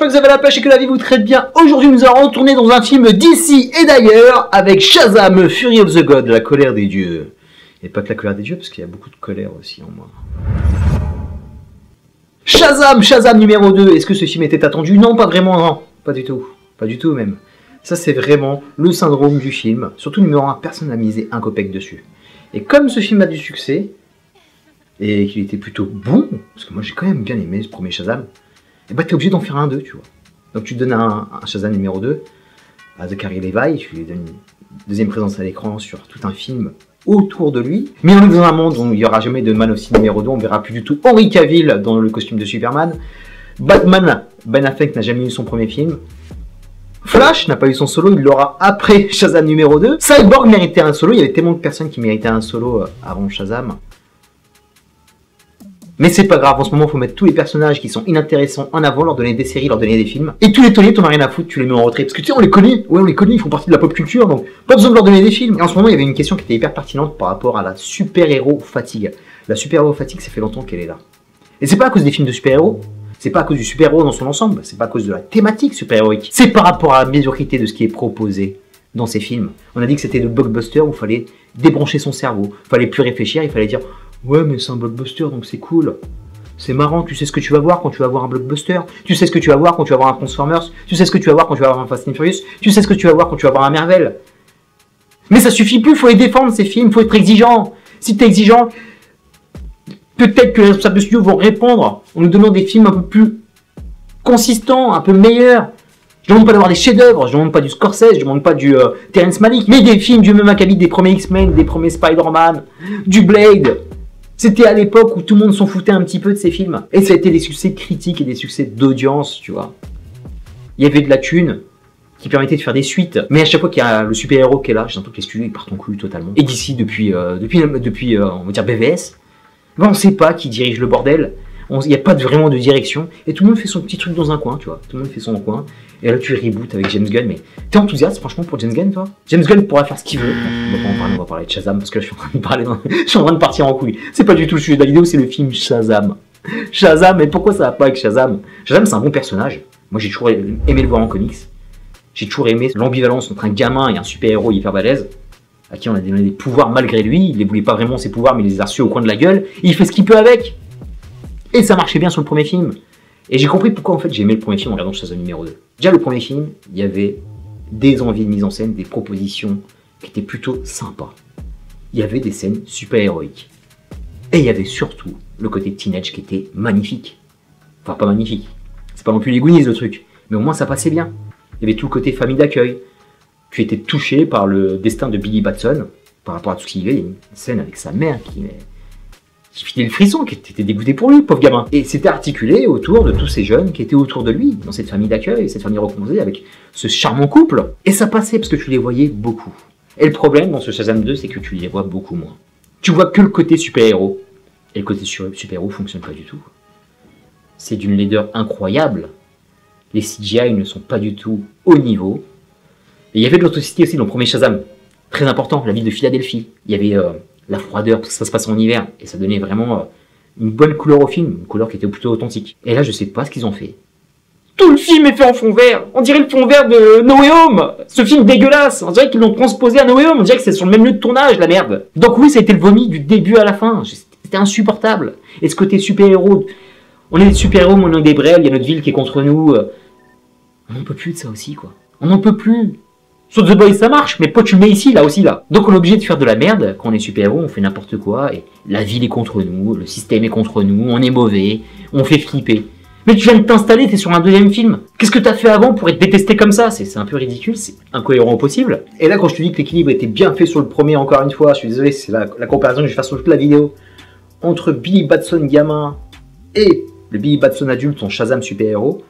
que vous avez la pêche et que la vie vous traite bien. Aujourd'hui, nous allons retourner dans un film d'ici et d'ailleurs avec Shazam, Fury of the God, la colère des dieux. Et pas que la colère des dieux, parce qu'il y a beaucoup de colère aussi en moi. Shazam numéro 2. Est-ce que ce film était attendu? Non, pas vraiment, non. Pas du tout. Pas du tout même. Ça, c'est vraiment le syndrome du film. Surtout numéro 1, personne n'a misé un copec dessus. Et comme ce film a du succès, et qu'il était plutôt bon, parce que moi j'ai quand même bien aimé ce premier Shazam, et bah t'es obligé d'en faire un 2, tu vois. Donc tu donnes un Shazam numéro 2 à Zachary Levi, tu lui donnes une deuxième présence à l'écran sur tout un film autour de lui. Mais on est dans un monde où il n'y aura jamais de Man of Steel numéro 2, on verra plus du tout Henry Cavill dans le costume de Superman. Batman, Ben Affleck n'a jamais eu son premier film. Flash n'a pas eu son solo, il l'aura après Shazam numéro 2. Cyborg méritait un solo, il y avait tellement de personnes qui méritaient un solo avant Shazam. Mais c'est pas grave, en ce moment, il faut mettre tous les personnages qui sont inintéressants en avant, leur donner des séries, leur donner des films. Et tous les tauliers, t'en as rien à foutre, tu les mets en retrait. Parce que tu sais, on les connaît, ouais, on les connaît, ils font partie de la pop culture, donc pas besoin de leur donner des films. Et en ce moment, il y avait une question qui était hyper pertinente par rapport à la super-héros fatigue. La super-héros fatigue, ça fait longtemps qu'elle est là. Et c'est pas à cause des films de super-héros, c'est pas à cause du super-héros dans son ensemble, c'est pas à cause de la thématique super-héroïque. C'est par rapport à la médiocrité de ce qui est proposé dans ces films. On a dit que c'était le blockbuster où il fallait débrancher son cerveau, il fallait plus réfléchir, il fallait dire « Ouais, mais c'est un blockbuster, donc c'est cool ». C'est marrant, tu sais ce que tu vas voir quand tu vas voir un blockbuster, tu sais ce que tu vas voir quand tu vas voir un Transformers, tu sais ce que tu vas voir quand tu vas voir un Fast and Furious, tu sais ce que tu vas voir quand tu vas voir un Marvel. Mais ça suffit plus, faut les défendre ces films, faut être exigeant. Si t'es exigeant, peut-être que les responsables de studio vont répondre en nous donnant des films un peu plus consistants, un peu meilleurs. Je demande pas d'avoir des chefs-d'œuvre, je demande pas du Scorsese, je demande pas du Terrence Malick, mais des films du même acabit des premiers X-Men, des premiers Spider-Man, du Blade. C'était à l'époque où tout le monde s'en foutait un petit peu de ces films. Et ça a été des succès critiques et des succès d'audience, tu vois. Il y avait de la thune qui permettait de faire des suites. Mais à chaque fois qu'il y a le super-héros qui est là, j'ai l'impression que les studios ils partent en couille totalement. Et d'ici, depuis on va dire BVS, ben on sait pas qui dirige le bordel. Il n'y a pas vraiment de direction. Et tout le monde fait son petit truc dans un coin, tu vois. Tout le monde fait son coin. Et là, tu reboots avec James Gunn. Mais t'es enthousiaste, franchement, pour James Gunn, toi? James Gunn pourra faire ce qu'il veut. On va pas en parler, on va parler de Shazam. Parce que là, je suis en train de parler je suis en train de partir en couille. C'est pas du tout le sujet de la vidéo, c'est le film Shazam. Shazam, mais pourquoi ça va pas avec Shazam? Shazam, c'est un bon personnage. Moi, j'ai toujours aimé le voir en comics. J'ai toujours aimé l'ambivalence entre un gamin et un super-héros hyper balèze, à qui on a donné des pouvoirs malgré lui. Il les voulait pas vraiment, ses pouvoirs, mais il les a reçus au coin de la gueule. Et il fait ce qu'il peut avec. Et ça marchait bien sur le premier film. Et j'ai compris pourquoi en fait j'ai aimé le premier film en regardant Shazam numéro 2. Déjà le premier film, il y avait des envies de mise en scène, des propositions qui étaient plutôt sympas. Il y avait des scènes super héroïques. Et il y avait surtout le côté teenage qui était magnifique. Enfin pas magnifique. C'est pas non plus les Goonies le truc. Mais au moins ça passait bien. Il y avait tout le côté famille d'accueil. Tu étais touché par le destin de Billy Batson par rapport à tout ce qu'il vivait. Il y a une scène avec sa mère qui filait le frisson, qui était dégoûté pour lui, pauvre gamin. Et c'était articulé autour de tous ces jeunes qui étaient autour de lui, dans cette famille d'accueil, cette famille recomposée, avec ce charmant couple. Et ça passait parce que tu les voyais beaucoup. Et le problème dans ce Shazam 2, c'est que tu les vois beaucoup moins. Tu vois que le côté super-héros. Et le côté super-héros fonctionne pas du tout. C'est d'une laideur incroyable. Les CGI ne sont pas du tout au niveau. Et il y avait de l'authenticité aussi dans le premier Shazam. Très important, la ville de Philadelphie. Il y avait la froideur, parce que ça se passe en hiver, et ça donnait vraiment une bonne couleur au film, une couleur qui était plutôt authentique. Et là, je sais pas ce qu'ils ont fait. Tout le film est fait en fond vert. On dirait le fond vert de No Way Home. Ce film dégueulasse. On dirait qu'ils l'ont transposé à No Way Home. On dirait que c'est sur le même lieu de tournage, la merde. Donc oui, ça a été le vomi du début à la fin. C'était insupportable. Et ce côté super-héros, on est des super-héros, mais on est des brels, il y a notre ville qui est contre nous. On n'en peut plus de ça aussi, quoi. On n'en peut plus. Sur The Boys ça marche, mais pourquoi tu le mets ici, là aussi, là? Donc on est obligé de faire de la merde, quand on est super-héros, on fait n'importe quoi, et la ville est contre nous, le système est contre nous, on est mauvais, on fait flipper. Mais tu viens de t'installer, t'es sur un deuxième film. Qu'est-ce que t'as fait avant pour être détesté comme ça? C'est un peu ridicule, c'est incohérent au possible. Et là, quand je te dis que l'équilibre était bien fait sur le premier, encore une fois, je suis désolé, c'est la comparaison que je vais faire sur toute la vidéo, entre Billy Batson gamin et le Billy Batson adulte, son Shazam super-héros,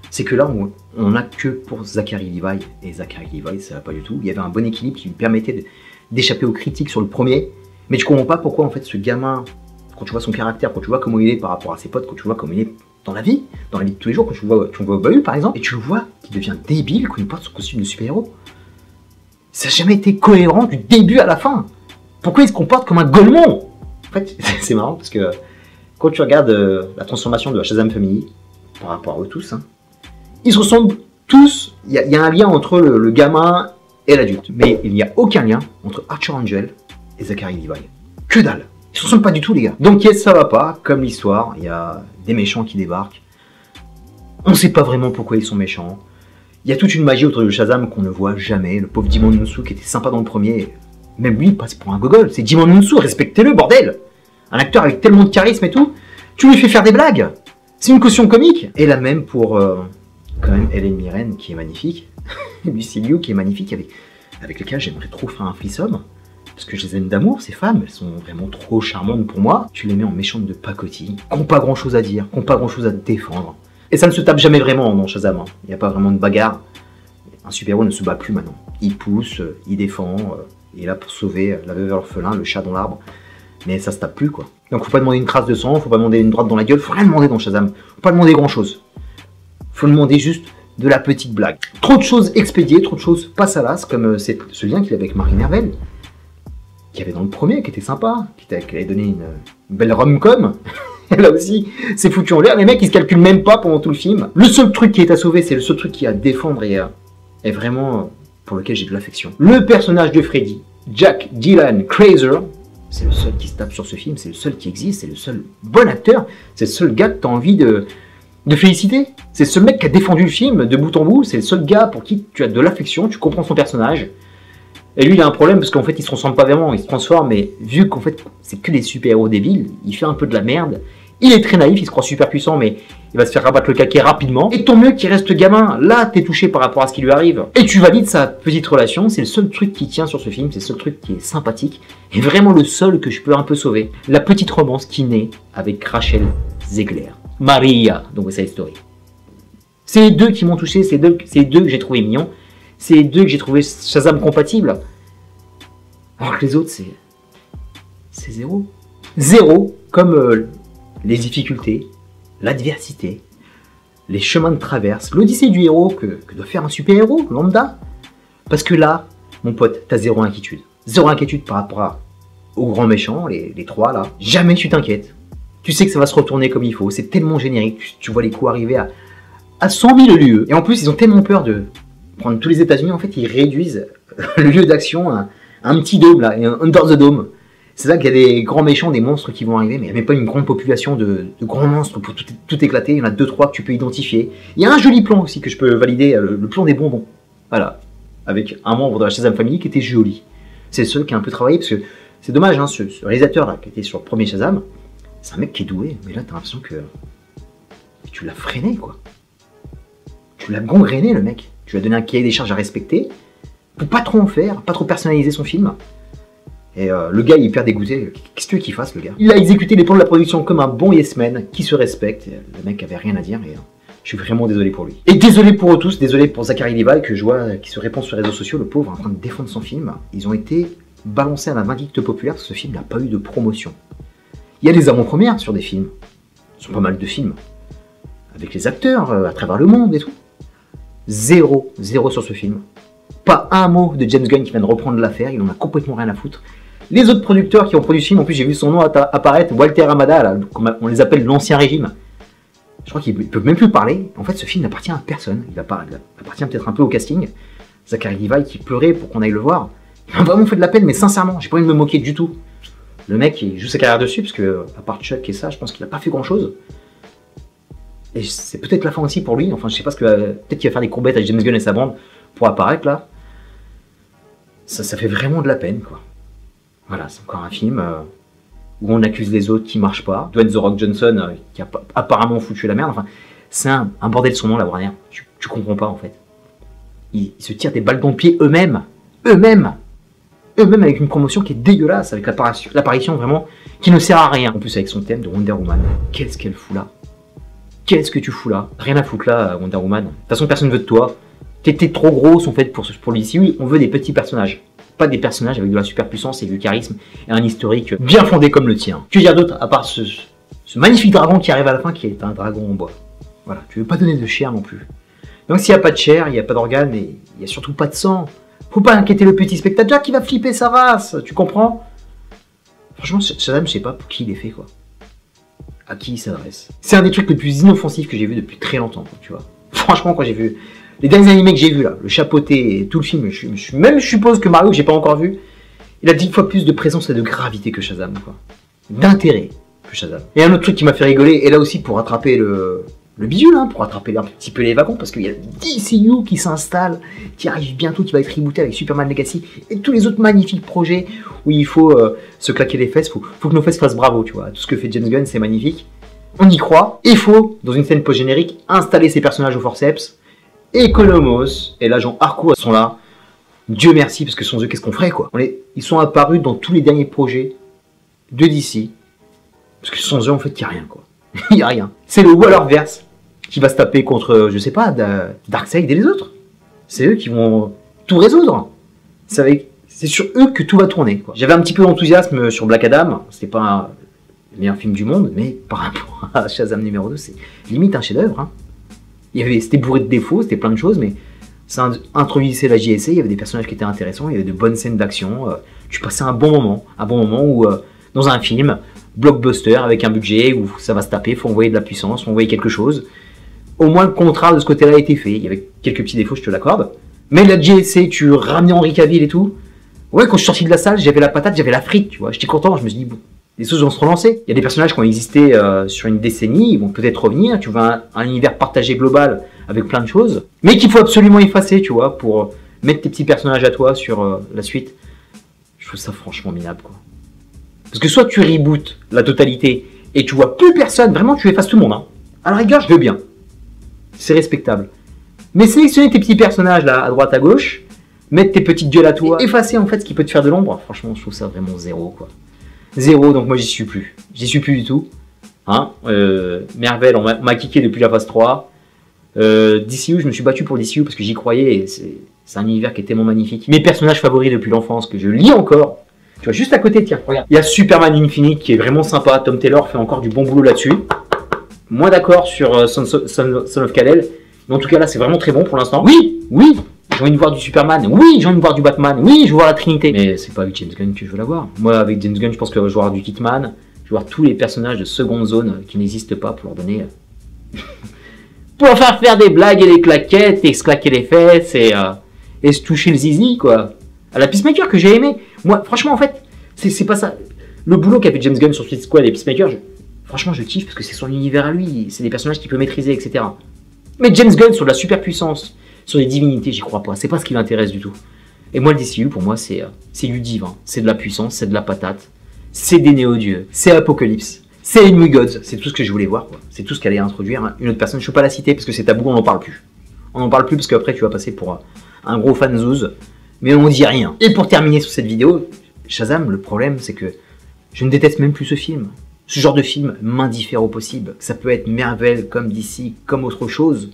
c'est que là, on n'a que pour Zachary Levi. Et Zachary Levi, ça va pas du tout. Il y avait un bon équilibre qui lui permettait d'échapper aux critiques sur le premier. Mais je comprends pas pourquoi, en fait, ce gamin, quand tu vois son caractère, quand tu vois comment il est par rapport à ses potes, quand tu vois comment il est dans la vie de tous les jours, quand tu le vois au bahut, par exemple, et tu le vois qui devient débile quand il porte son costume de super-héros. Ça n'a jamais été cohérent du début à la fin. Pourquoi il se comporte comme un golemon? En fait, c'est marrant parce que quand tu regardes la transformation de la Shazam Family, par rapport à eux tous, hein, Ils se ressemblent tous, il y a un lien entre le gamin et l'adulte. Mais il n'y a aucun lien entre Archer Angel et Zachary Levi. Que dalle. Ils se ressemblent pas du tout, les gars. Donc yes, ça va pas, comme l'histoire, il y a des méchants qui débarquent. On sait pas vraiment pourquoi ils sont méchants. Il y a toute une magie autour de Shazam qu'on ne voit jamais. Le pauvre Djimon Hounsou qui était sympa dans le premier, même lui il passe pour un gogol. C'est Djimon Hounsou, respectez-le, bordel. Un acteur avec tellement de charisme et tout, tu lui fais faire des blagues. C'est une caution comique. Et la même pour quand même Hélène Mirren qui est magnifique. Lucy Liu qui est magnifique, avec lequel j'aimerais trop faire un threesome. Parce que je les aime d'amour, ces femmes, elles sont vraiment trop charmantes pour moi. Tu les mets en méchantes de pacotille, qui n'ont pas grand chose à dire, qui n'ont pas grand chose à défendre. Et ça ne se tape jamais vraiment dans Shazam. Il n'y a pas vraiment de bagarre. Un super-héros ne se bat plus maintenant. Il pousse, il défend, il est là pour sauver la veuve et l'orphelin, le chat dans l'arbre. Mais ça se tape plus, quoi. Donc faut pas demander une trace de sang, faut pas demander une droite dans la gueule, faut rien demander dans Shazam. Faut pas demander grand chose. Faut demander juste de la petite blague. Trop de choses expédiées, trop de choses pas salaces, comme ce lien qu'il avait avec Marie Nervel, qui avait dans le premier, qui était sympa, qui avait donné une belle rom-com. Et là aussi, c'est foutu en l'air. Les mecs, ils se calculent même pas pendant tout le film. Le seul truc qui est à sauver, c'est le seul truc qui est à défendre et vraiment pour lequel j'ai de l'affection. Le personnage de Freddy, Jack Dylan Grazer, c'est le seul qui se tape sur ce film, c'est le seul qui existe, c'est le seul bon acteur, c'est le seul gars que tu as envie de féliciter. C'est le seul mec qui a défendu le film de bout en bout, c'est le seul gars pour qui tu as de l'affection, tu comprends son personnage. Et lui, il a un problème parce qu'en fait, il se transforme pas vraiment, il se transforme, mais vu qu'en fait, c'est que des super-héros débiles, il fait un peu de la merde. Il est très naïf, il se croit super puissant, mais il va se faire rabattre le caquet rapidement. Et tant mieux qu'il reste gamin, là, t'es touché par rapport à ce qui lui arrive. Et tu valides sa petite relation, c'est le seul truc qui tient sur ce film, c'est le seul truc qui est sympathique, et vraiment le seul que je peux un peu sauver. La petite romance qui naît avec Rachel Zegler. Maria, dans West Side Story. C'est les deux qui m'ont touché, c'est les deux que j'ai trouvé mignons, c'est les deux que j'ai trouvé Shazam compatibles. Alors que les autres, c'est zéro. Zéro, comme les difficultés, l'adversité, les chemins de traverse, l'odyssée du héros que doit faire un super-héros, lambda. Parce que là, mon pote, t'as zéro inquiétude. Zéro inquiétude par rapport aux grands méchants, les trois là. Jamais tu t'inquiètes. Tu sais que ça va se retourner comme il faut. C'est tellement générique. Tu vois les coups arriver à 100 000 lieues. Et en plus, ils ont tellement peur de prendre tous les États-Unis. En fait, ils réduisent le lieu d'action à un petit dôme là, under the dome. C'est là qu'il y a des grands méchants, des monstres qui vont arriver, mais il n'y a même pas une grande population de grands monstres pour tout éclater. Il y en a 2-3 que tu peux identifier. Il y a un joli plan aussi que je peux valider, le plan des bonbons. Voilà, avec un membre de la Shazam Family qui était joli. C'est le seul qui a un peu travaillé, parce que c'est dommage, hein, ce réalisateur là qui était sur le premier Shazam, c'est un mec qui est doué, mais là t'as l'impression que tu l'as freiné quoi. Tu l'as gangréné le mec. Tu lui as donné un cahier des charges à respecter, pour pas trop en faire, pas trop personnaliser son film. Et le gars il est hyper dégoûté, qu'est-ce que tu veux qu'il fasse le gars? Il a exécuté les plans de la production comme un bon yes man qui se respecte, le mec avait rien à dire et je suis vraiment désolé pour lui. Et désolé pour eux tous, désolé pour Zachary Levi que je vois qui se répand sur les réseaux sociaux, le pauvre en train de défendre son film. Ils ont été balancés à la vindicte populaire parce que ce film n'a pas eu de promotion. Il y a des avant-premières sur des films, ce sont pas mal de films, avec les acteurs à travers le monde et tout. Zéro sur ce film. Pas un mot de James Gunn qui vient de reprendre l'affaire, il en a complètement rien à foutre. Les autres producteurs qui ont produit ce film, en plus j'ai vu son nom apparaître, Walter Hamada, là, on les appelle l'ancien régime. Je crois qu'ils ne peuvent même plus parler. En fait, ce film n'appartient à personne. Il appartient peut-être un peu au casting. Zachary Levi qui pleurait pour qu'on aille le voir. Il m'a vraiment fait de la peine, mais sincèrement, j'ai pas envie de me moquer du tout. Le mec, il joue sa carrière dessus, parce que, à part Chuck et ça, je pense qu'il n'a pas fait grand-chose. Et c'est peut-être la fin aussi pour lui. Enfin, je sais pas ce que. Peut-être qu'il va faire des courbettes avec James Gunn et sa bande pour apparaître là. Ça fait vraiment de la peine, quoi. Voilà, c'est encore un film où on accuse les autres qui marchent pas. Dwayne The Rock Johnson qui a apparemment foutu la merde. Enfin, c'est un bordel son nom, la Warner. Tu comprends pas, en fait. Ils se tirent des balles dans le pied eux-mêmes. Eux-mêmes avec une promotion qui est dégueulasse, avec l'apparition vraiment qui ne sert à rien. En plus, avec son thème de Wonder Woman. Qu'est-ce qu'elle fout là? Qu'est-ce que tu fous là? Rien à foutre là, Wonder Woman. De toute façon, personne ne veut de toi. T'es trop grosse en fait pour l'ICU. On veut des petits personnages. Pas des personnages avec de la superpuissance et du charisme et un historique bien fondé comme le tien. Que dire d'autre à part ce magnifique dragon qui arrive à la fin qui est un dragon en bois. Voilà, tu veux pas donner de chair non plus. Donc s'il n'y a pas de chair, il n'y a pas d'organes et il n'y a surtout pas de sang. Faut pas inquiéter le petit spectateur qui va flipper sa race, tu comprends? Franchement, Shazam, je sais pas pour qui il est fait quoi. À qui il s'adresse. C'est un des trucs les plus inoffensifs que j'ai vu depuis très longtemps, tu vois. franchement, quand j'ai vu les derniers animés que j'ai vus là, le chapeauté et tout le film, je suppose que Mario, que j'ai pas encore vu, il a 10 fois plus de présence et de gravité que Shazam, quoi. D'intérêt que Shazam. Et un autre truc qui m'a fait rigoler, et là aussi pour rattraper le bidule, hein, pour rattraper un petit peu les wagons, parce qu'il y a DCU qui s'installe, qui arrive bientôt, qui va être rebooté avec Superman Legacy, et tous les autres magnifiques projets où il faut se claquer les fesses, faut que nos fesses fassent bravo, tu vois. Tout ce que fait James Gunn, c'est magnifique. On y croit. Il faut, dans une scène post-générique, installer ces personnages au forceps, et Colombos et l'agent Harcourt sont là. Dieu merci, parce que sans eux, qu'est-ce qu'on ferait, quoi. Ils sont apparus dans tous les derniers projets de DC, parce que sans eux, en fait, il n'y a rien, quoi. Il n'y a rien. C'est le Wallerverse qui va se taper contre, je sais pas, Darkseid et les autres. C'est eux qui vont tout résoudre. C'est sur eux que tout va tourner, quoi. J'avais un petit peu d'enthousiasme sur Black Adam. C'était pas le meilleur film du monde, mais par rapport à Shazam numéro 2, c'est limite un chef-d'œuvre, hein. C'était bourré de défauts, c'était plein de choses, mais ça introduisait la JSA, il y avait des personnages qui étaient intéressants, il y avait de bonnes scènes d'action, tu passais un bon moment où, dans un film, blockbuster, avec un budget, où ça va se taper, il faut envoyer de la puissance, faut envoyer quelque chose. Au moins le contrat de ce côté-là a été fait, il y avait quelques petits défauts, je te l'accorde, mais la JSA, tu ramenais Henry Cavill et tout, ouais, quand je suis sorti de la salle, j'avais la patate, j'avais la frite, tu vois, j'étais content, je me suis dit, bon, les choses vont se relancer. Il y a des personnages qui ont existé sur une décennie, ils vont peut-être revenir. Tu veux un univers partagé global avec plein de choses, mais qu'il faut absolument effacer, tu vois, pour mettre tes petits personnages à toi sur la suite. Je trouve ça franchement minable, quoi. Parce que soit tu rebootes la totalité et tu vois plus personne, vraiment tu effaces tout le monde, hein. À la rigueur, je veux bien. C'est respectable. Mais sélectionner tes petits personnages là, à droite, à gauche, mettre tes petites gueules à toi, effacer en fait ce qui peut te faire de l'ombre, franchement, je trouve ça vraiment zéro, quoi. Zéro, donc moi j'y suis plus. J'y suis plus du tout. Hein, Marvel, on m'a kické depuis la phase 3. DCU, je me suis battu pour DCU parce que j'y croyais. Et c'est un univers qui est tellement magnifique. Mes personnages favoris depuis l'enfance, que je lis encore. Tu vois, juste à côté, tiens, regarde. Il y a Superman Infinite qui est vraiment sympa. Tom Taylor fait encore du bon boulot là-dessus. Moins d'accord sur Son of Kal-El. Mais en tout cas là, c'est vraiment très bon pour l'instant. Oui, oui. J'ai envie de voir du Superman, oui, j'ai envie de voir du Batman, oui, je veux voir la Trinité. Mais c'est pas avec James Gunn que je veux la voir. Moi, avec James Gunn, je pense que je vais voir du Hitman, je vais voir tous les personnages de seconde zone qui n'existent pas pour leur donner... pour leur faire des blagues et des claquettes, et se claquer les fesses, et se toucher le zizi, quoi. À la Peacemaker que j'ai aimé. Moi, franchement, en fait, c'est pas ça. Le boulot qu'a fait James Gunn sur Suicide Squad et Peacemaker, franchement, je kiffe parce que c'est son univers à lui, c'est des personnages qu'il peut maîtriser, etc. Mais James Gunn sur de la super puissance, sur les divinités, j'y crois pas. C'est pas ce qui m'intéresse du tout. Et moi, le DCU, pour moi, c'est du divin. C'est de la puissance, c'est de la patate. C'est des néo-dieux. C'est Apocalypse. C'est Enemy Gods. C'est tout ce que je voulais voir, quoi. C'est tout ce qu'elle allait introduire. Hein. Une autre personne, je ne peux pas la citer parce que c'est tabou, on n'en parle plus. On n'en parle plus parce qu'après, tu vas passer pour un gros fan zouz. Mais on dit rien. Et pour terminer sur cette vidéo, Shazam, le problème, c'est que je ne déteste même plus ce film. Ce genre de film m'indiffère au possible. Ça peut être Marvel, comme DC, comme autre chose.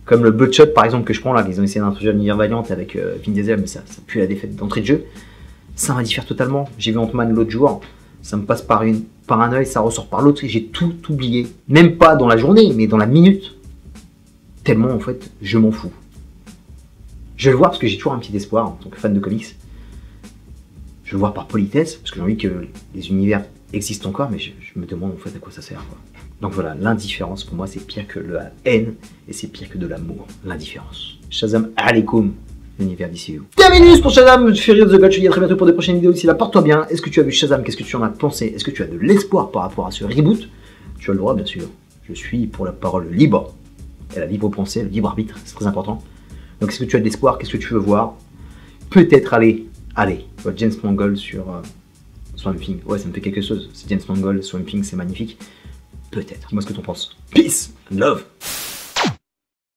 Comme le Bloodshot par exemple que je prends là, ils ont essayé d'introduire l'univers Valiant avec Vin Diesel, mais ça pue la défaite d'entrée de jeu. Ça m'indiffère totalement. J'ai vu Ant-Man l'autre jour, ça me passe par un œil, ça ressort par l'autre, et j'ai tout oublié. Même pas dans la journée, mais dans la minute. Tellement en fait, je m'en fous. Je vais le voir parce que j'ai toujours un petit espoir en tant que fan de comics. Je vais le voir par politesse, parce que j'ai envie que les univers existent encore, mais je me demande en fait à quoi ça sert, quoi. Donc voilà, l'indifférence pour moi c'est pire que la haine et c'est pire que de l'amour. L'indifférence. Shazam alaikum, l'univers DCU. Terminus pour Shazam, Fury of the God. Je te dis à très bientôt pour des prochaines vidéos. D'ici là, porte-toi bien. Est-ce que tu as vu Shazam? Qu'est-ce que tu en as pensé? Est-ce que tu as de l'espoir par rapport à ce reboot? Tu as le droit, bien sûr. Je suis pour la parole libre et la libre pensée, le libre arbitre, c'est très important. Donc est-ce que tu as de l'espoir? Qu'est-ce que tu veux voir? Peut-être aller, James Mangold sur Swamp Thing. Ouais, ça me fait quelque chose. C'est James Mangold, Swamp Thing, c'est magnifique. Peut-être. Dis-moi ce que t'en penses. Peace and love.